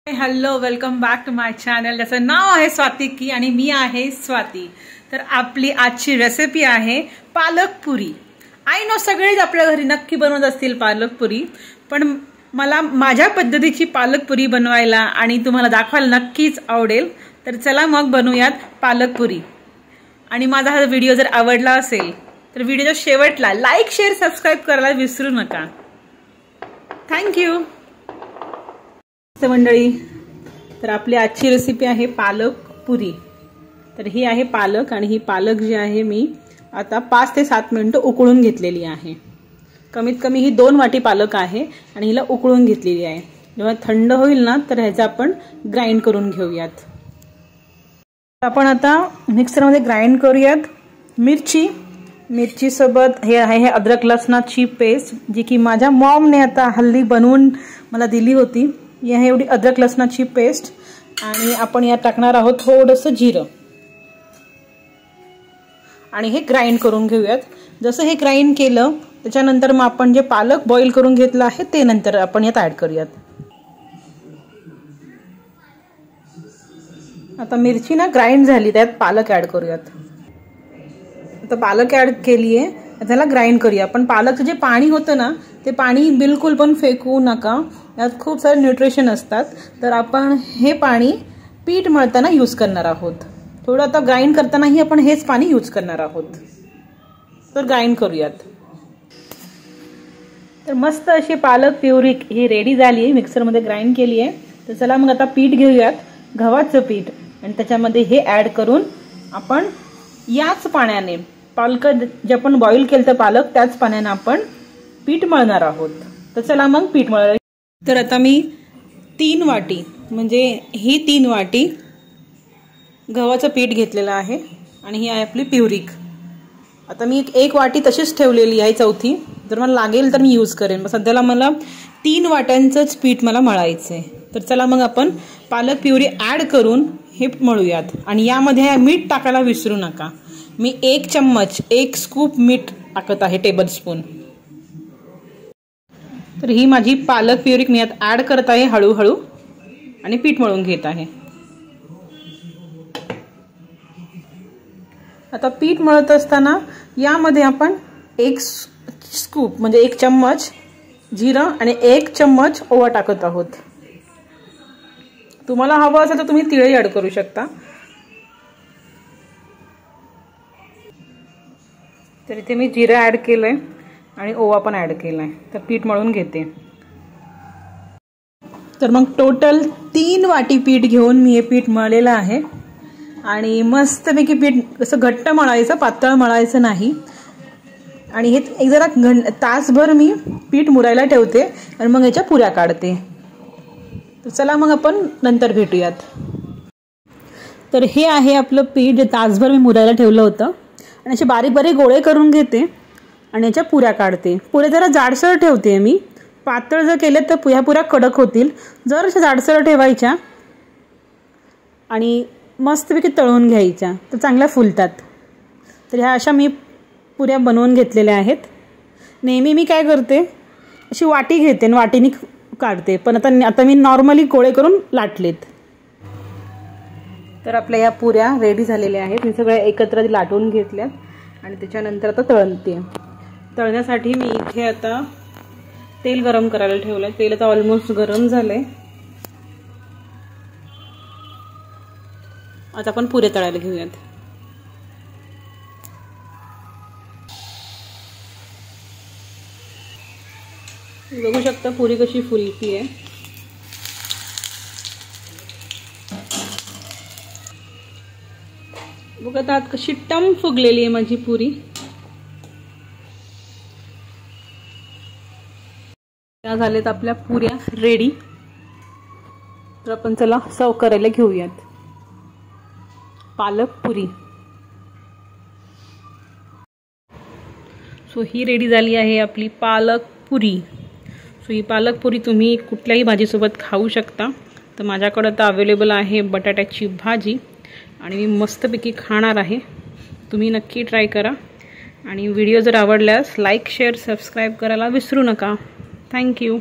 Hello, welcome back to my channel. ज्याचं नाव आहे स्वाती की आणि मी आहे स्वाती. तर आपली आजची रेसिपी आहे पालक पुरी. आय नो सगळेच आपल्या घरी नक्की बनवत असतील पालक पुरी, पण मला माझ्या पद्धतीची पालक पुरी बनवायला आणि तुम्हाला दाखवायला नक्कीच आवडेल. तर चला मग बनवूयात पालक पुरी. आणि माझा हा व्हिडिओ जर आवडला असेल तर व्हिडिओच्या शेवटला लाईक, शेअर, सबस्क्राईब करायला विसरू नका. थँक्यू मंडळी. तर आपली आजची रेसिपी आहे पालक पुरी. तर ही आहे पालक आणि ही पालक जी आहे मी आता 5 ते 7 मिनिटं उकळून घेतलेली आहे. कमीत कमी ही 2 वाटी पालक आहे आणि हिला उकळून घेतलेली आहे. जेव्हा थंड होईल ना तर ह्याचा आपण ग्राइंड करून घेऊयात. आपण आता मिक्सरमध्ये ग्राइंड करूयात. मिरची सोबत हे आहे अद्रक लसणाची पेस्ट, जी की माझ्या मॉमने आता हल्ली बनवून मला दिली होती. या एवढी अद्रक लसणाची पेस्ट आणि आपण यात टाकणार आहोत थोडंसं जिरं आणि हे ग्राइंड करून घेऊयात. जसं हे ग्राइंड केलं त्याच्यानंतर मग आपण जे पालक बॉईल करून घेतलं आहे ते नंतर आपण यात ऍड करूयात. आता मिरची ना ग्राइंड झाली, त्यात पालक ऍड करूयात. आता पालक ऍड केली आहे, त्याला ग्राइंड करूया. पण पालकचं जे पाणी होतं ना ते पाणी बिलकुल पण फेकू नका. यात खूप सारे न्यूट्रिशन असतात. तर आपण हे पाणी पीठ मळताना यूज करणार आहोत. थोडं आता ग्राइंड करतानाही आपण हेच पाणी यूज करणार आहोत. तर ग्राइंड करूयात. तर मस्त अशी पालक प्युरी ही रेडी झाली आहे, मिक्सरमध्ये ग्राइंड केली आहे. तर चला मग आता पीठ घेऊयात, गव्हाचं पीठ, आणि त्याच्यामध्ये हे ऍड करून आपण याच पाण्याने पालक जे आपण बॉईल केलं तर पालक त्याच पाण्याने आपण पीठ मळणार आहोत. तर चला मग पीठ मळूया. तर आता मी 3 वाटी म्हणजे ही 3 वाटी गव्हाचं पीठ घेतलेलं आहे आणि ही आहे आपली प्युरिक. आता मी एक वाटी तशीच ठेवलेली आहे, चौथी जर मला लागेल तर मी यूज करेन. मग सध्याला मला 3 वाट्यांचंच पीठ मला मळायचं आहे. तर चला मग आपण पालक प्युरी ऍड करून हे मळूयात. आणि यामध्ये मीठ टाकायला विसरू नका. मी 1 चम्मच 1 स्कूप मीठ टाकत आहे, टेबल स्पून. तर ही माझी पालक प्युरिक मी यात ऍड करत आहे हळूहळू आणि पीठ मळून घेत आहे. आता पीठ मळत असताना यामध्ये आपण 1 स्कूप म्हणजे 1 चम्मच जिरं आणि 1 चम्मच ओवा टाकत आहोत. तुम्हाला हवं असेल तर तुम्ही तिळही ऍड करू शकता. तर इथे मी जिरं ऍड केलंय आणि ओवा पण ऍड केलाय. तर पीठ मळून घेते. तर मग टोटल 3 वाटी पीठ घेऊन मी हे पीठ मळलेलं आहे. आणि मस्तपैकी पीठ असं घट्ट मळायचं, पातळ मळायचं नाही. आणि हे एक जरा तासभर मी पीठ मुरायला ठेवते आणि मग याच्या पुऱ्या काढते. तर चला मग आपण नंतर भेटूयात. तर हे आहे आपलं पीठ जे तासभर मी मुरायला ठेवलं होतं. आणि असे बारीक बारीक गोळे करून घेते आणि याच्या पुऱ्या काढते. पुऱ्या जरा जाडसर ठेवते मी. पातळ जर केले तर ह्या पुऱ्या कडक होतील. जर अशा जाडसर ठेवायच्या आणि मस्तपैकी तळून घ्यायच्या तर चांगल्या फुलतात. तर ह्या अशा मी पुऱ्या बनवून घेतलेल्या आहेत. नेहमी मी काय करते, अशी वाटी घेते आणि वाटीने काढते. पण आता मी नॉर्मली गोळे करून लाटलेत. तर आपल्या या पुऱ्या रेडी झालेल्या आहेत. मी सगळ्या एकत्र लाटून घेतल्यात आणि त्याच्यानंतर आता तळते. तळण्यासाठी मी इथे आता तेल गरम करायला ठेवलंय. तेल आता ऑलमोस्ट गरम झालंय. आता आपण पुऱ्या तळायला घेऊयात. बघू शकता पुरी कशी फुलती आहे. बघा आता कशी टम फुगलेली आहे माझी पुरी. त्या झाल्यात आपल्या पुऱ्या रेडी. तर आपण चला सर्व करायला घेऊयात. पालक पुरी. सो ही रेडी झाली आहे आपली पालक पुरी. सो ही पालक पुरी तुम्ही कुठल्याही भाजीसोबत खाऊ शकता. तर माझ्याकडं आता अवेलेबल आहे बटाट्याची भाजी आणि मी मस्तपैकी खाणार आहे. तुम्ही नक्की ट्राय करा. आणि व्हिडिओ जर आवडल्यास लाईक, शेअर, सबस्क्राईब करायला विसरू नका. थँक्यू.